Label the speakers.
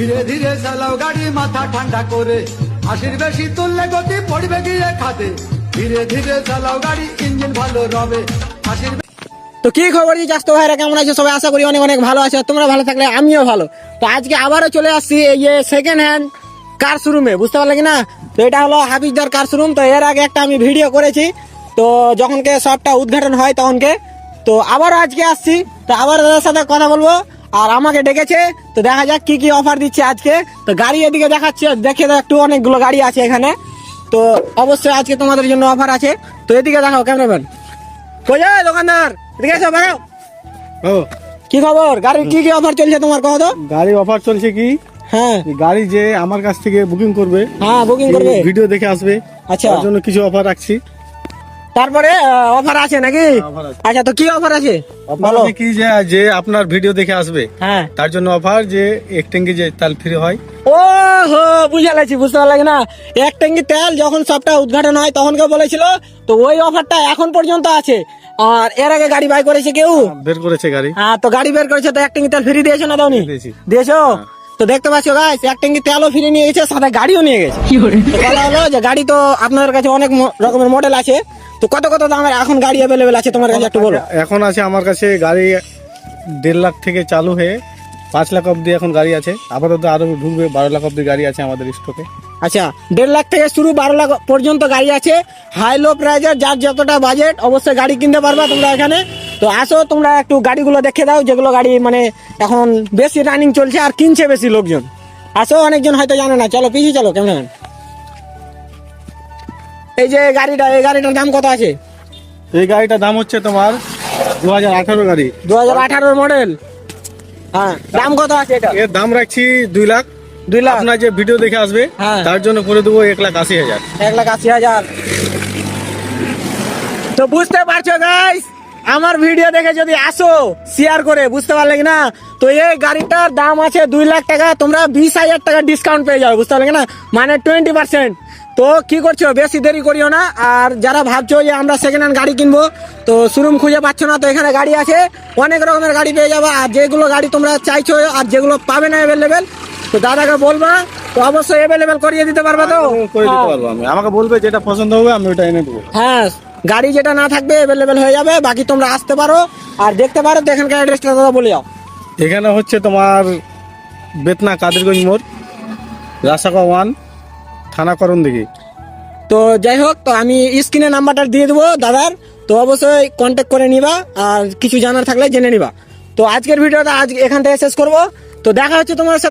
Speaker 1: ধীরে ধীরে চালাও গাড়ি মাথা ঠান্ডা করে, আশির বেশি তুললে গতি পড়বে গিয়ে খাতে। ধীরে ধীরে চালাও গাড়ি, ইঞ্জিন ভালো রবে। আশির
Speaker 2: তো কি খবর চাস্তো ভাইরা, কেমন আছে সবাই? আশা করি অনেক অনেক ভালো আছে। তোমরা ভালো থাকলে আমিও ভালো। তো আজকে আবারও চলে আসছি এই যে সেকেন্ড হ্যান্ড কার শোরুমে, বুঝতে পারলে কি না? তো এটা হলো হাফিজদার কার শোরুম। তো এর আগে একটা আমি ভিডিও করেছি, তো যখনকে সবটা উদ্ঘাটন হয় তখনকে। তো আবারও আজকে আসছি, তো আবার দাদার সাথে কথা বলবো। আর আমাকে ডেকেছে, তো দেখা যাক কি কি অফার দিচ্ছে আজকে। তো গাড়ি এদিকে দেখাচ্ছে, দেখে দাও একটু, অনেকগুলো গাড়ি আছে এখানে। তো অবশ্যই আজকে তোমাদের জন্য অফার আছে। তো এদিকে দেখাও ক্যামেরাম্যান, কই যায় দোকানদার, এদিকে এসো বাড়াও। কি খবর? গাড়ির কি কি অফার চলছে তোমার, কহ তো?
Speaker 3: গাড়ি অফার চলছে কি?
Speaker 2: হ্যাঁ,
Speaker 3: গাড়ি যে আমার কাছ থেকে বুকিং করবে,
Speaker 2: হ্যাঁ বুকিং করবে,
Speaker 3: ভিডিও দেখে আসবে,
Speaker 2: আচ্ছা
Speaker 3: তার জন্য কিছু অফার রাখছি।
Speaker 2: তারপরে অফার আছে নাকি?
Speaker 3: অফার আছে।
Speaker 2: আচ্ছা, তো কি অফার আছে
Speaker 3: অফার
Speaker 2: বলো।
Speaker 3: আছে কি, যে আপনার ভিডিও দেখে আসবে
Speaker 2: হ্যাঁ,
Speaker 3: তার জন্য অফার, যে এক ট্যাঙ্কি যে তেল ফ্রি হয়।
Speaker 2: ও হো, বুঝে লাগছি, বুঝতে পারলাম না। এক ট্যাঙ্কি তেল যখন সবটা উদ্ঘাটন হয় তখন কেউ বলেছিল, তো ওই অফারটা এখন পর্যন্ত আছে। আর এর আগে গাড়ি বাই করেছে কেউ?
Speaker 3: বের করেছে গাড়ি।
Speaker 2: হ্যাঁ, তো গাড়ি বের করেছে, তো এক ট্যাঙ্কি তেল ফ্রি দিয়েছো না দাওনি?
Speaker 3: দিয়েছি।
Speaker 2: দিয়েছো? তো দেখতে পাচ্ছ গাইস, এক ট্যাঙ্কি তেলও ফ্রি নিয়ে গেছে, সাথে গাড়িও নিয়ে গেছে। তো বলা হলো যে গাড়ি তো আপনাদের কাছে অনেক রকমের মডেল আছে, তো কত কত দামের এখন গাড়ি অ্যাভেলেবেল আছে তোমার কাছে একটু বলো।
Speaker 3: এখন আছে আমার কাছে গাড়ি 1.5 লাখ থেকে চালু হয়ে 5 লাখ অব্দি এখন গাড়ি আছে। আপাতত আরো ঢুকবে, 12 লাখ অব্দি গাড়ি আছে আমাদের স্টকে।
Speaker 2: আচ্ছা, 1.5 লাখ থেকে শুরু, 12 লাখ পর্যন্ত গাড়ি আছে। হাই লো প্রাইজের, যার যতটা বাজেট অবশ্যই গাড়ি কিনতে পারবা তোমরা এখানে। তো আসো, তোমরা একটু গাড়িগুলো দেখে দাও, যেগুলো গাড়ি মানে এখন বেশি রানিং চলছে আর কিনছে বেশি লোকজন। আসো, অনেকজন হয়তো জানে না। চলো পিছিয়ে চলো কেমন। এই যে গাড়িটা, এই গাড়িটার দাম কত আছে?
Speaker 3: এই গাড়িটার দাম হচ্ছে তোমার 2018 গাড়ি,
Speaker 2: 2018 মডেল। হ্যাঁ, দাম কত আছে এটা?
Speaker 3: এর দাম রাখছি 2 লাখ।
Speaker 2: 2 লাখ?
Speaker 3: আপনার যে ভিডিও দেখে আসবে
Speaker 2: হ্যাঁ,
Speaker 3: তার জন্য করে দেবো 1,80,000।
Speaker 2: 1,80,000। তো বুঝতে পারছো গাইস, আমার ভিডিও দেখে যদি আসো শেয়ার করে, বুঝতে পারলে কি না? তো এই গাড়িটার দাম আছে 2 লাখ টাকা, তোমরা 20,000 টাকা ডিসকাউন্ট পেয়ে যাবে, বুঝতে পারলে কি না? মানে 20%। তো কি করছো, বেশি দেরি করিও না। আর যারা ভাবছো যে আমরা সেকেন্ড হ্যান্ড গাড়ি কিনবো, তো শোরুম খুঁজে পাচ্ছ না, তো এখানে গাড়ি আছে, অনেক রকমের গাড়ি পেয়ে যাবে। আর যেগুলো গাড়ি তোমরা চাইছো আর যেগুলো পাবে না অ্যাভেলেবেল, তো দাদাকে বলবা, তো অবশ্যই অ্যাভেলেবেল করিয়ে দিতে পারবা। তো
Speaker 3: করে দিতে পারবো আমি, আমাকে বলবে যেটা পছন্দ হবে আমি ওটা এনে দেবো।
Speaker 2: হ্যাঁ, গাড়ি যেটা না থাকবে অ্যাভেলেবেল হয়ে যাবে। বাকি তোমরা আসতে পারো আর দেখতে পারো। তো এখানকার অ্যাড্রেসটা দাদা বলে যাও।
Speaker 3: এখানে হচ্ছে তোমার বেতনা কাদেরগঞ্জ মোড়, রাসাকা 1, থানা করণদিঘি।
Speaker 2: তো যাই হোক, তো আমি স্ক্রিনে নাম্বারটা দিয়ে দেবো দাদার, তো অবশ্যই কন্ট্যাক্ট করে নিবা। আর কিছু জানার থাকলে জেনে নিবা। তো আজকের ভিডিওটা আজ এখান থেকে শেষ করবো। তো দেখা হচ্ছে তোমার সাথে।